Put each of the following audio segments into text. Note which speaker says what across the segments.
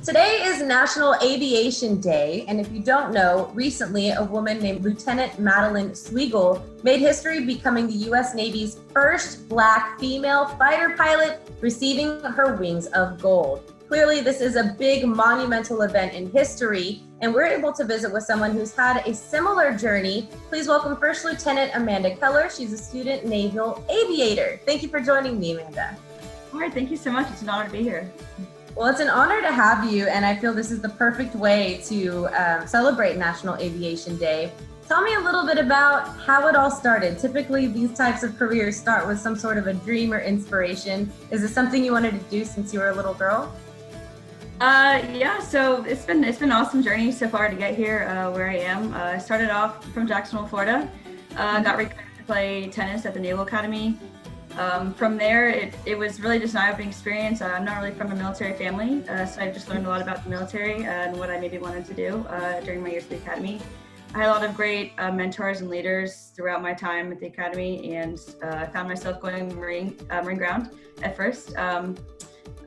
Speaker 1: Today is National Aviation Day, and if you don't know, recently a woman named Lieutenant Madeline Sweigel made history becoming the U.S. Navy's first Black female fighter pilot, receiving her wings of gold. Clearly, this is a big monumental event in history, and we're able to visit with someone who's had a similar journey. Please welcome First Lieutenant Amanda Keller. She's a student naval aviator. Thank you for joining me, Amanda.
Speaker 2: All right, thank you so much. It's an honor to be here.
Speaker 1: Well, it's an honor to have you, and I feel this is the perfect way to celebrate National Aviation Day. Tell me a little bit about how it all started. Typically, these types of careers start with some sort of a dream or inspiration. Is this something you wanted to do since you were a little girl?
Speaker 2: Yeah, so it's been an awesome journey so far to get here where I am. I started off from Jacksonville, Florida. Got recruited to play tennis at the Naval Academy. From there, it was really just an eye-opening experience. I'm not really from a military family, so I just learned a lot about the military and what I maybe wanted to do during my years at the Academy. I had a lot of great mentors and leaders throughout my time at the Academy, and I found myself going Marine ground at first.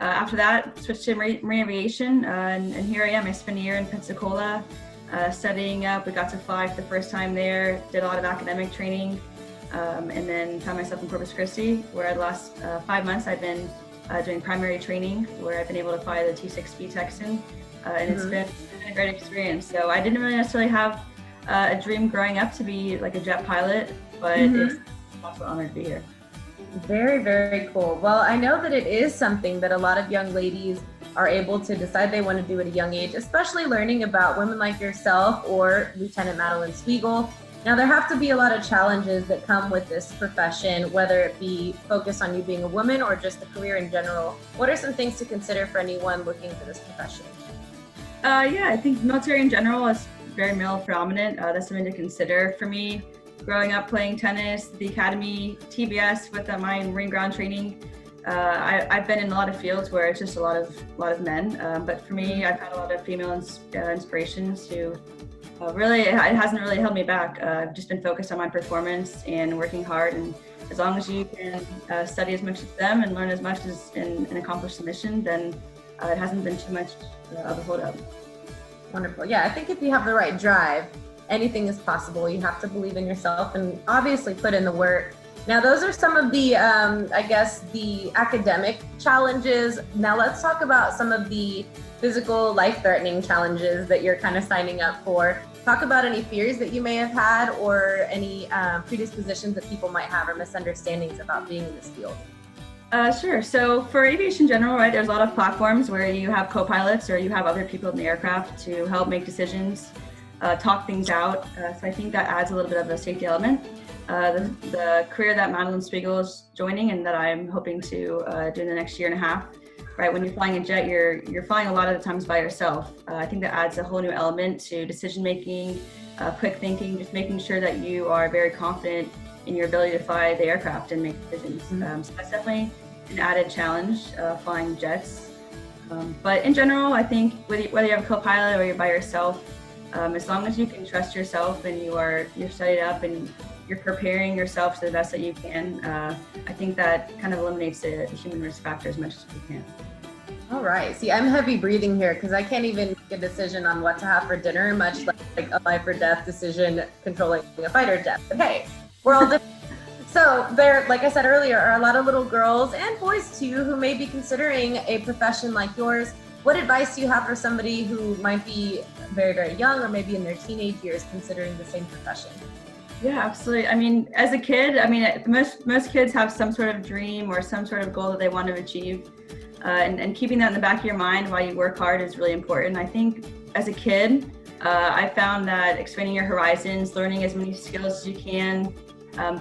Speaker 2: After that, switched to Marine Aviation, and here I am. I spent a year in Pensacola studying up. We got to fly for the first time there, did a lot of academic training. And then found myself in Corpus Christi, where the last 5 months I've been doing primary training, where I've been able to fly the T6B Texan, and it's been a great experience. So I didn't really necessarily have a dream growing up to be like a jet pilot, but it's also an honor to be here.
Speaker 1: Very, very cool. Well, I know that it is something that a lot of young ladies are able to decide they want to do at a young age, especially learning about women like yourself or Lieutenant Madeline Sweigel. Now, there have to be a lot of challenges that come with this profession, whether it be focused on you being a woman or just a career in general. What are some things to consider for anyone looking for this profession?
Speaker 2: Yeah, I think military in general is very male predominant. That's something to consider. For me, growing up playing tennis, the Academy, TBS with my Marine ground training, I've been in a lot of fields where it's just a lot of men. But for me, I've had a lot of female inspirations who really, it hasn't really held me back. I've just been focused on my performance and working hard. And as long as you can study as much as them and learn as much as and accomplish the mission, then it hasn't been too much of a holdup.
Speaker 1: Wonderful. Yeah, I think if you have the right drive, anything is possible. You have to believe in yourself and obviously put in the work. Now, those are some of the, I guess, the academic challenges. Now, let's talk about some of the physical, life-threatening challenges that you're kind of signing up for. Talk about any fears that you may have had or any predispositions that people might have or misunderstandings about being in this field.
Speaker 2: Sure. So for aviation in general, right, there's a lot of platforms where you have co-pilots or you have other people in the aircraft to help make decisions, talk things out. So I think that adds a little bit of a safety element. The career that Madeline Sweigel is joining and that I'm hoping to do in the next year and a half, right? When you're flying a jet, you're flying a lot of the times by yourself. I think that adds a whole new element to decision making, quick thinking, just making sure that you are very confident in your ability to fly the aircraft and make decisions. So that's definitely an added challenge, flying jets. But in general, I think whether you have a co-pilot or you're by yourself, as long as you can trust yourself and you're studied up and you're preparing yourself to the best that you can, I think that kind of eliminates the human risk factor as much as you can.
Speaker 1: All right. See, I'm heavy breathing here because I can't even make a decision on what to have for dinner, much like a life or death decision controlling a fighter jet. But hey, we're all different. So there, like I said earlier, are a lot of little girls and boys too who may be considering a profession like yours. What advice do you have for somebody who might be very, very young or maybe in their teenage years considering the same profession?
Speaker 2: Yeah, absolutely. I mean, as a kid, most kids have some sort of dream or some sort of goal that they want to achieve. And keeping that in the back of your mind while you work hard is really important. I think as a kid, I found that expanding your horizons, learning as many skills as you can,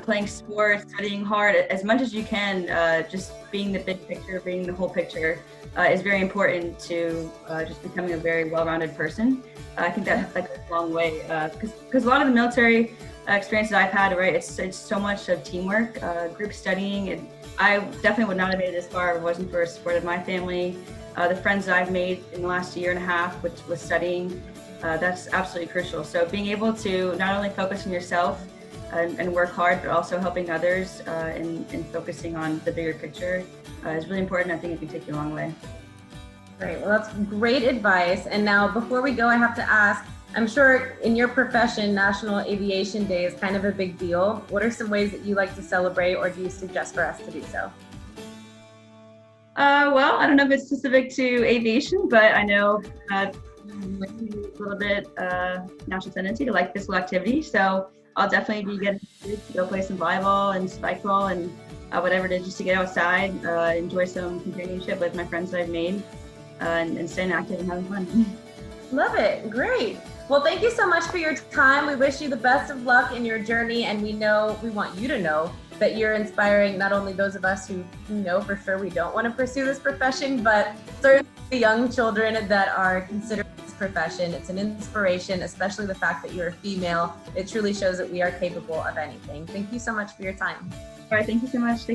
Speaker 2: playing sports, studying hard as much as you can, just being the big picture, being the whole picture is very important to just becoming a very well-rounded person. I think that goes a long way because a lot of the military experiences I've had, right, it's so much of teamwork, group studying, and I definitely would not have made it this far if it wasn't for the support of my family, the friends that I've made in the last year and a half with studying. That's absolutely crucial. So being able to not only focus on yourself and work hard, but also helping others and focusing on the bigger picture is really important. I think it can take you a long way.
Speaker 1: Great. Well, that's great advice. And now, before we go, I have to ask, I'm sure in your profession, National Aviation Day is kind of a big deal. What are some ways that you like to celebrate, or do you suggest for us to do so?
Speaker 2: Well, I don't know if it's specific to aviation, but I know a little bit natural tendency to like physical activity. So I'll definitely be getting to go play some volleyball and spike ball and whatever it is, just to get outside, enjoy some companionship with my friends that I've made, and staying active and having fun.
Speaker 1: Love it. Great. Well, thank you so much for your time. We wish you the best of luck in your journey, and we want you to know that you're inspiring not only those of us who know for sure we don't want to pursue this profession, but certainly the young children that are considering this profession. It's an inspiration, especially the fact that you're a female. It truly shows that we are capable of anything. Thank you so much for your time.
Speaker 2: All right, thank you so much.